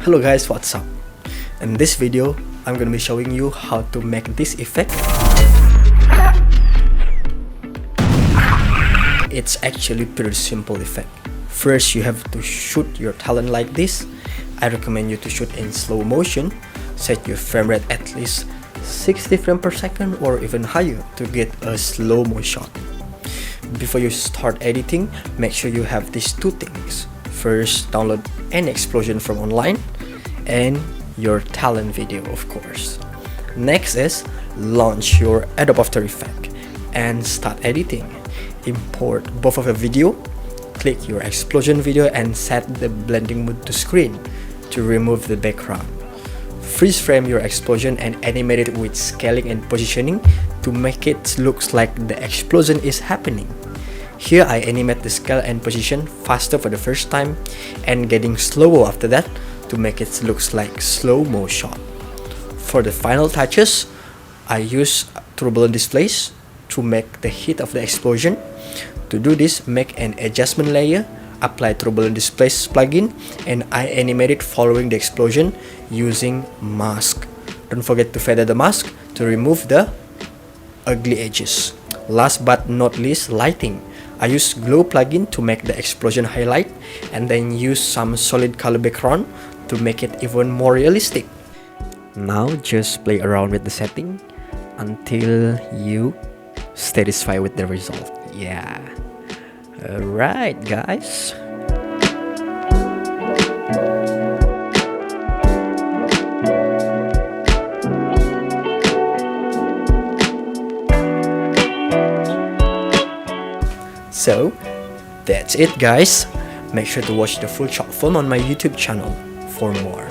Hello guys, what's up? In this video, I'm gonna be showing you how to make this effect. It's actually pretty simple effect. First, you have to shoot your talent like this. I recommend you to shoot in slow motion. Set your frame rate at least 60 frames per second or even higher to get a slow-mo shot. Before you start editing, make sure you have these two things. First, download an explosion from online and your talent video, of course. Next is launch your Adobe After Effects and start editing. Import both of the video, click your explosion video and set the blending mode to screen to remove the background. Freeze frame your explosion and animate it with scaling and positioning to make it look like the explosion is happening. Here I animate the scale and position faster for the first time and getting slower after that to make it look like slow-mo shot. For the final touches, I use turbulent displays to make the heat of the explosion. To do this, make an adjustment layer, apply turbulent displays plugin, and I animate it following the explosion using mask. Don't forget to feather the mask to remove the ugly edges. Last but not least, lighting. I use glow plugin to make the explosion highlight and then use some solid color background to make it even more realistic. Now just play around with the setting until you satisfied with the result. Yeah. Alright guys. So that's it guys. Make sure to watch the full short film on my YouTube channel for more.